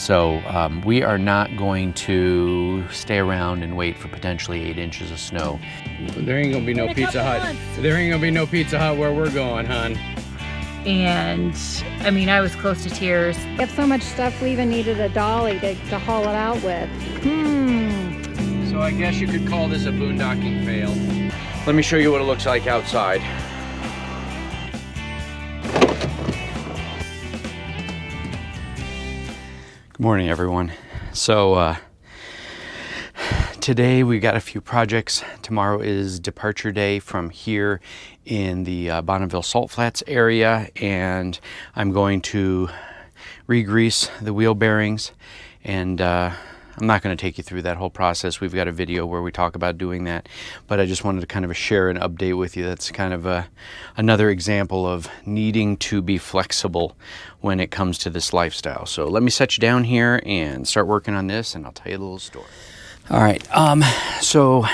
So we are not going to stay around and wait for potentially 8 inches of snow. There ain't gonna be no Pizza Hut. There ain't gonna be no Pizza Hut where we're going, hon. And I mean, I was close to tears. We have so much stuff, we even needed a dolly to haul it out with. So I guess you could call this a boondocking fail. Let me show you what it looks like outside. Good morning, everyone. So today we got a few projects. Tomorrow is departure day from here in the Bonneville Salt Flats area, and I'm going to re-grease the wheel bearings, and I'm not going to take you through that whole process. We've got a video where we talk about doing that, but I just wanted to kind of share an update with you. That's kind of another example of needing to be flexible when it comes to this lifestyle. So let me set you down here and start working on this, and I'll tell you the little story. All right, so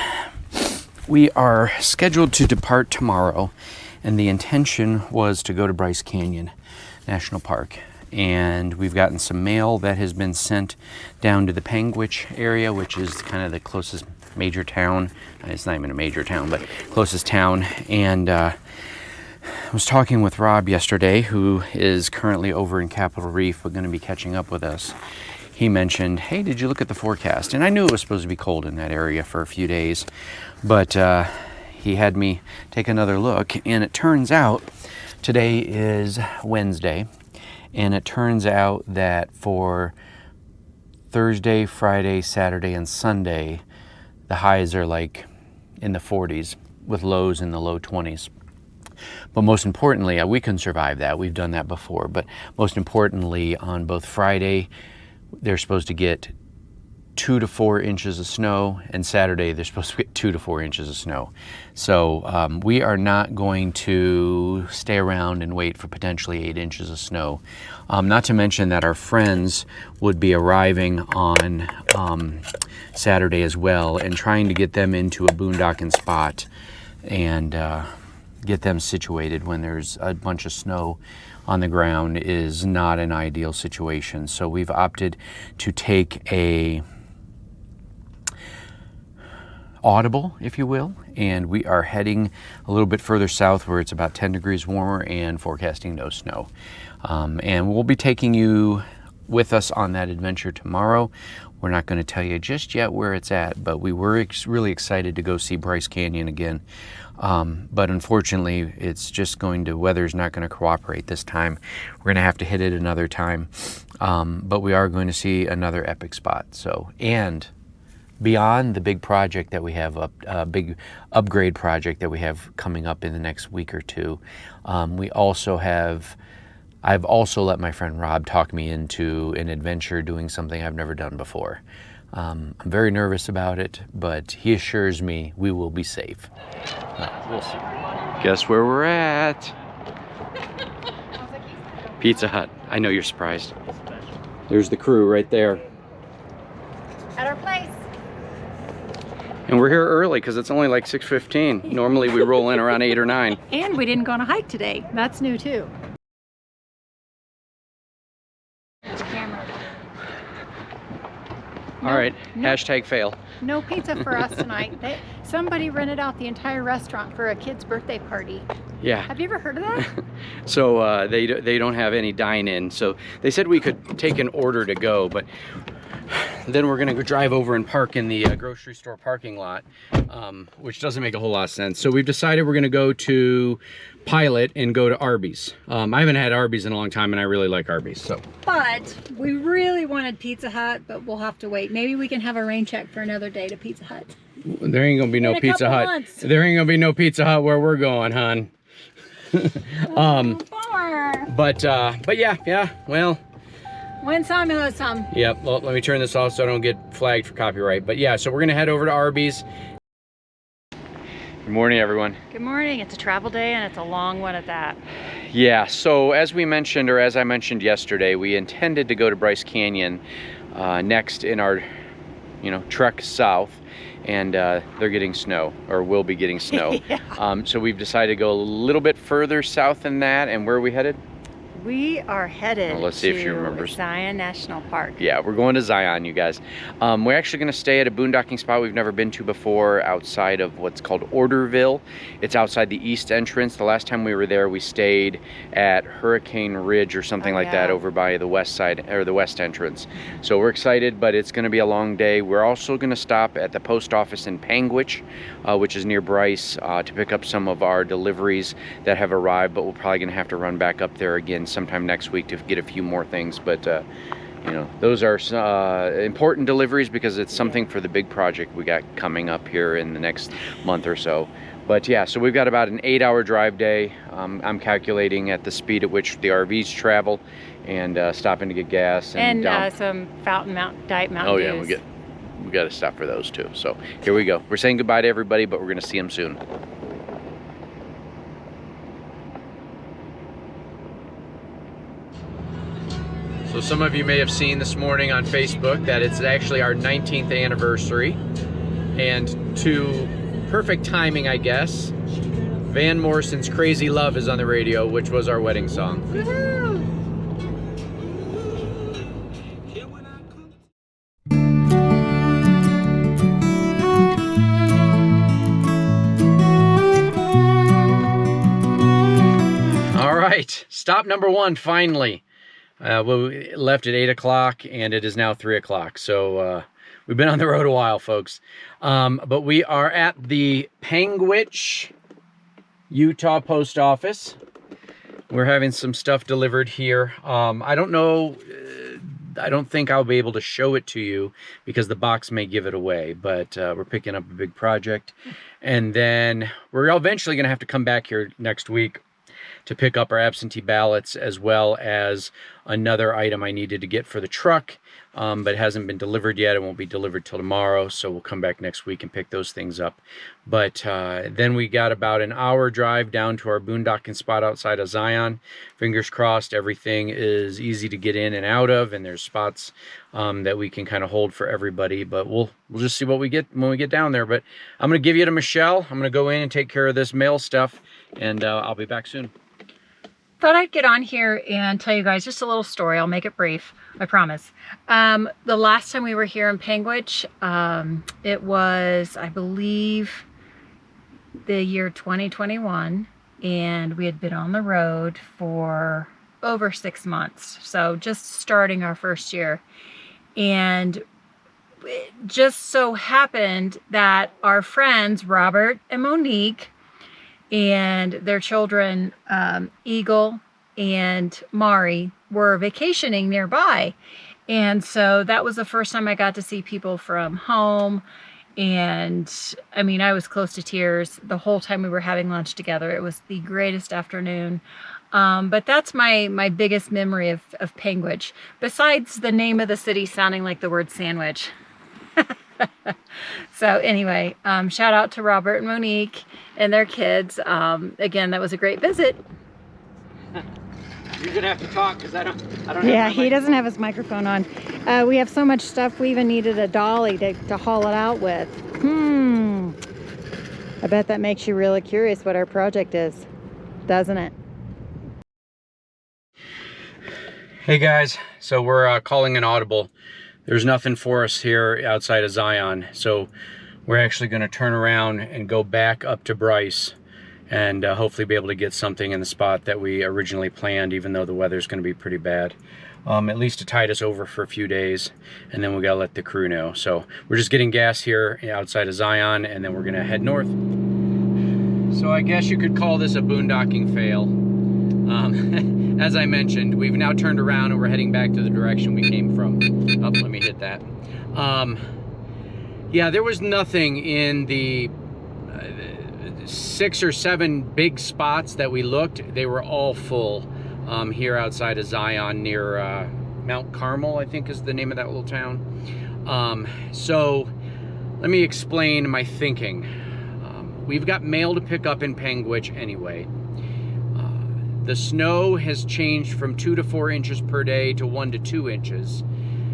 we are scheduled to depart tomorrow, and the intention was to go to Bryce Canyon National Park. And we've gotten some mail that has been sent down to the Panguitch area, which is kind of the closest major town. It's not even a major town, but closest town. And I was talking with Rob yesterday, who is currently over in Capitol Reef, but going to be catching up with us. He mentioned, hey, did you look at the forecast? And I knew it was supposed to be cold in that area for a few days, but he had me take another look, and it turns out today is Wednesday. And it turns out that for Thursday, Friday, Saturday, and Sunday, the highs are like in the 40s with lows in the low 20s. But most importantly, we can survive that. We've done that before. But most importantly, on both Friday, they're supposed to get 2 to 4 inches of snow, and Saturday they're supposed to get 2 to 4 inches of snow. So we are not going to stay around and wait for potentially 8 inches of snow. Not to mention that our friends would be arriving on Saturday as well, and trying to get them into a boondocking spot and get them situated when there's a bunch of snow on the ground is not an ideal situation. So we've opted to take a audible, if you will, and we are heading a little bit further south where it's about 10 degrees warmer and forecasting no snow. And we'll be taking you with us on that adventure tomorrow. We're not going to tell you just yet where it's at, but we were really excited to go see Bryce Canyon again. But unfortunately, it's just weather's not going to cooperate this time. We're going to have to hit it another time. But we are going to see another epic spot. So, and beyond the big project that we have, a big upgrade project that we have coming up in the next week or two, I've also let my friend Rob talk me into an adventure doing something I've never done before. I'm very nervous about it, but he assures me we will be safe. We'll see. Guess where we're at? Pizza Hut. I know you're surprised. There's the crew right there. At our place. And we're here early because it's only like 6:15. Normally we roll in around 8 or 9. And we didn't go on a hike today. That's new too. All right, hashtag fail. No pizza for us tonight. Somebody rented out the entire restaurant for a kid's birthday party. Yeah. Have you ever heard of that? So they don't have any dine-in. So they said we could take an order to go, but then we're gonna go drive over and park in the grocery store parking lot, which doesn't make a whole lot of sense. So we've decided we're gonna go to Pilot and go to Arby's. I haven't had Arby's in a long time, and I really like Arby's. So, but we really wanted Pizza Hut, but we'll have to wait. Maybe we can have a rain check for another day to Pizza Hut. There ain't gonna be no Pizza Hut. Months. There ain't gonna be no Pizza Hut where we're going, hon. But yeah. Well. Win some, lose some. Yep. Well, let me turn this off so I don't get flagged for copyright. But yeah, so we're gonna head over to Arby's. Good morning, everyone. Good morning. It's a travel day, and it's a long one at that. Yeah, so as I mentioned yesterday, we intended to go to Bryce Canyon next in our, trek south, and they're getting snow, or will be getting snow. Yeah. So we've decided to go a little bit further south than that, and where are we headed? We are headed Well, let's see if she to remembers. Zion National Park. Yeah, we're going to Zion, you guys. We're actually going to stay at a boondocking spot we've never been to before outside of what's called Orderville. It's outside the east entrance. The last time we were there, we stayed at Hurricane Ridge or something like that over by the west side, or the west entrance. So we're excited, but it's going to be a long day. We're also going to stop at the post office in Panguitch, which is near Bryce, to pick up some of our deliveries that have arrived, but we're probably going to have to run back up there again sometime next week to get a few more things. But you know, those are important deliveries because it's something for the big project we got coming up here in the next month or so. But yeah, so we've got about an 8-hour drive day. I'm calculating at the speed at which the RVs travel, and stopping to get gas and some Diet Mountain oh yeah, Dews. we got to stop for those too. So here we go. We're saying goodbye to everybody, but we're going to see them soon. So some of you may have seen this morning on Facebook that it's actually our 19th anniversary, and to perfect timing, I guess, Van Morrison's Crazy Love is on the radio, which was our wedding song. All right, stop number 1, finally. We left at 8 o'clock and it is now 3 o'clock. So we've been on the road a while, folks. But we are at the Panguitch, Utah post office. We're having some stuff delivered here. I don't know, I don't think I'll be able to show it to you because the box may give it away, but we're picking up a big project. And then we're eventually gonna have to come back here next week to pick up our absentee ballots, as well as another item I needed to get for the truck, but it hasn't been delivered yet. It won't be delivered till tomorrow, so we'll come back next week and pick those things up. But then we got about an hour drive down to our boondocking spot outside of Zion. Fingers crossed everything is easy to get in and out of, and there's spots that we can kind of hold for everybody. But we'll just see what we get when we get down there. But I'm going to give you to Michelle. I'm going to go in and take care of this mail stuff, and I'll be back soon. Thought I'd get on here and tell you guys just a little story. I'll make it brief, I promise. The last time we were here in Panguitch, it was, I believe, the year 2021, and we had been on the road for over 6 months. So just starting our first year. And it just so happened that our friends, Robert and Monique, and their children, Eagle and Mari, were vacationing nearby. And so that was the first time I got to see people from home. And I mean, I was close to tears the whole time we were having lunch together. It was the greatest afternoon. But that's my biggest memory of Panguitch, besides the name of the city sounding like the word sandwich. So anyway, shout out to Robert and Monique and their kids. Again, that was a great visit. You're gonna have to talk because I don't Yeah, he doesn't have his microphone on. We have so much stuff, we even needed a dolly to haul it out with. I bet that makes you really curious what our project is, doesn't it? Hey guys, so we're calling an audible. There's nothing for us here outside of Zion, so we're actually going to turn around and go back up to Bryce and hopefully be able to get something in the spot that we originally planned, even though the weather's going to be pretty bad. At least to tide us over for a few days, and then we got to let the crew know. So we're just getting gas here outside of Zion, and then we're going to head north. So I guess you could call this a boondocking fail. As I mentioned, we've now turned around and we're heading back to the direction we came from. Oh, let me hit that. Yeah, there was nothing in the 6 or 7 big spots that we looked. They were all full here outside of Zion near Mount Carmel, I think is the name of that little town. So let me explain my thinking. We've got mail to pick up in Panguitch anyway. The snow has changed from 2 to 4 inches per day to 1 to 2 inches.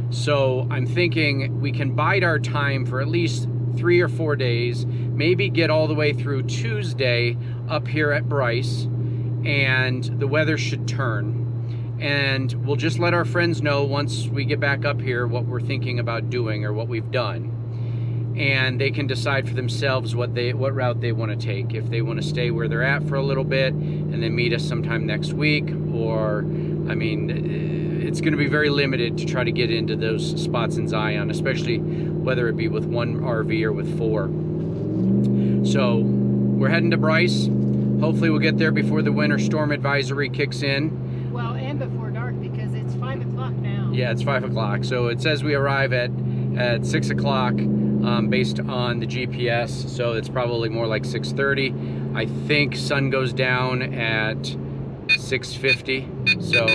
So I'm thinking we can bide our time for at least 3 or 4 days, maybe get all the way through Tuesday up here at Bryce, and the weather should turn. and we'll just let our friends know once we get back up here what we're thinking about doing or what we've done. And they can decide for themselves what route they want to take. If they want to stay where they're at for a little bit and then meet us sometime next week, or, I mean, it's going to be very limited to try to get into those spots in Zion, especially whether it be with one RV or with 4. So we're heading to Bryce. Hopefully we'll get there before the winter storm advisory kicks in. Well, and before dark, because it's 5 o'clock now. Yeah, it's 5 o'clock. So it says we arrive at 6 o'clock. Based on the GPS, so it's probably more like 6:30. I think sun goes down at 6:50. So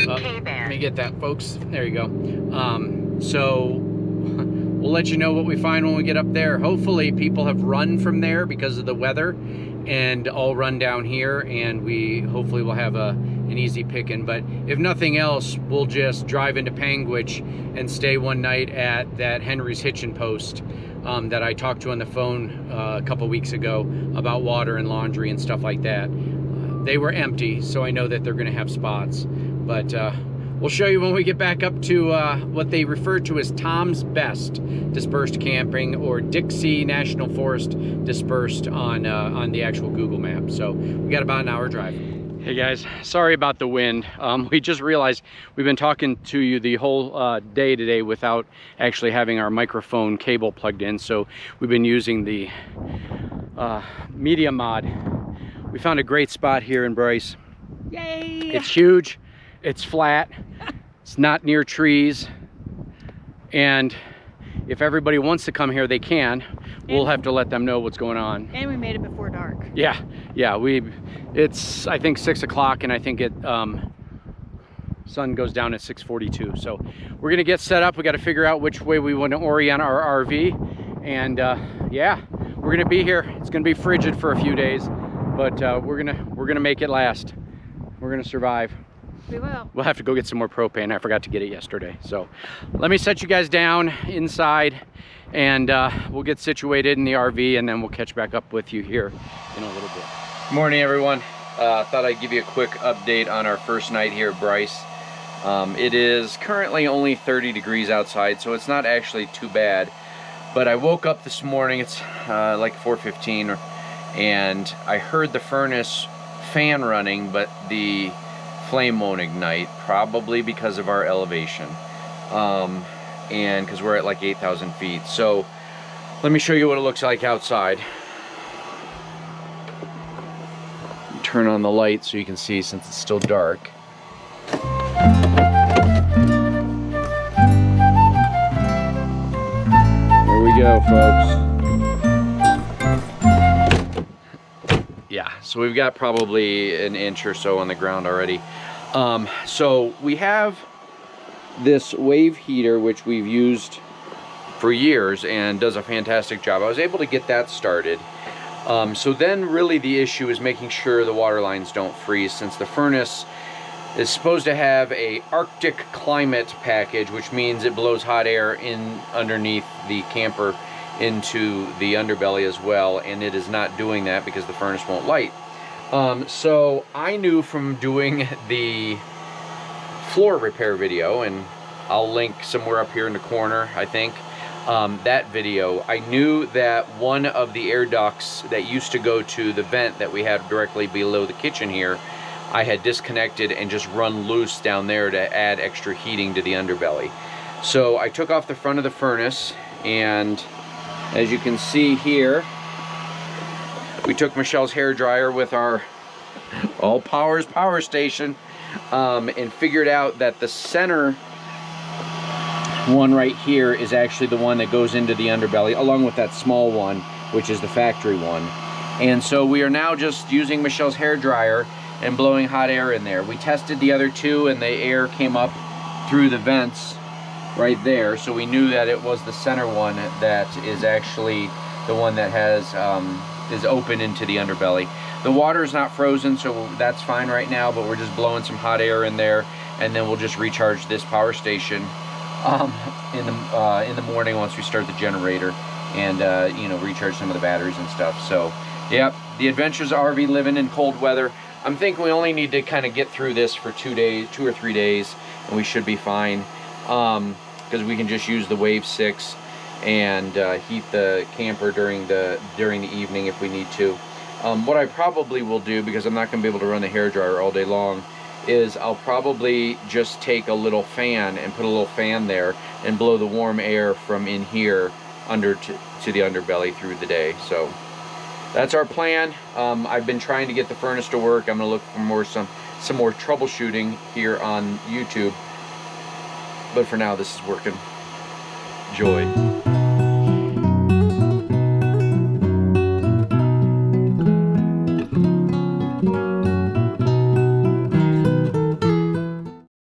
let me get that, folks. There you go. So we'll let you know what we find when we get up there. Hopefully people have run from there because of the weather and all run down here, and we hopefully will have an easy picking. But if nothing else, we'll just drive into Panguitch and stay one night at that Henry's Hitchin Post that I talked to on the phone a couple weeks ago about water and laundry and stuff like that. They were empty, so I know that they're gonna have spots. But we'll show you when we get back up to what they refer to as Tom's Best Dispersed Camping, or Dixie National Forest Dispersed on the actual Google map. So we got about an hour drive. Hey guys, sorry about the wind. We just realized we've been talking to you the whole day today without actually having our microphone cable plugged in. So we've been using the media mod. We found a great spot here in Bryce. Yay! It's huge, it's flat, it's not near trees, and if everybody wants to come here, they can. We'll have to let them know what's going on. And we made it before dark. Yeah, it's I think 6 o'clock, and I think sun goes down at 6:42. So we're gonna get set up. We got to figure out which way we want to orient our RV, and yeah, we're gonna be here. It's gonna be frigid for a few days, but we're gonna make it last. We're gonna survive. We will. We'll have to go get some more propane. I forgot to get it yesterday. So let me set you guys down inside, and we'll get situated in the RV, and then we'll catch back up with you here in a little bit. Morning, everyone. Thought I'd give you a quick update on our first night here at Bryce. It is currently only 30 degrees outside, so it's not actually too bad. But I woke up this morning, it's like 4:15, and I heard the furnace fan running, but the flame won't ignite, probably because of our elevation, and because we're at like 8,000 feet. So let me show you what it looks like outside. Turn on the light so you can see, since it's still dark. There we go, folks. Yeah, so we've got probably an inch or so on the ground already. So we have this wave heater, which we've used for years and does a fantastic job. I was able to get that started. So then really the issue is making sure the water lines don't freeze, since the furnace is supposed to have a Arctic climate package, which means it blows hot air in underneath the camper into the underbelly as well, and it is not doing that because the furnace won't light. So I knew from doing the floor repair video, and I'll link somewhere up here in the corner, I think, that video, I knew that one of the air ducts that used to go to the vent that we had directly below the kitchen here, I had disconnected and just run loose down there to add extra heating to the underbelly. So I took off the front of the furnace, and as you can see here, we took Michelle's hair dryer with our all powers power station, and figured out that the center one right here is actually the one that goes into the underbelly, along with that small one, which is the factory one. And so we are now just using Michelle's hair dryer and blowing hot air in there. We tested the other two, and the air came up through the vents right there, so we knew that it was the center one that is actually the one that has is open into the underbelly. The water is not frozen, so that's fine right now, but we're just blowing some hot air in there, and then we'll just recharge this power station in the morning once we start the generator, and you know, recharge some of the batteries and stuff. So yep, the Adventures RV living in cold weather. I'm thinking we only need to kind of get through this for 2 or 3 days, and we should be fine. Because we can just use the Wave 6 and heat the camper during the evening if we need to. What I probably will do, because I'm not going to be able to run the hairdryer all day long, is I'll probably just take a little fan and put a little fan there and blow the warm air from in here under to the underbelly through the day. So that's our plan. I've been trying to get the furnace to work. I'm going to look for some more troubleshooting here on YouTube. But for now, this is working. Joy.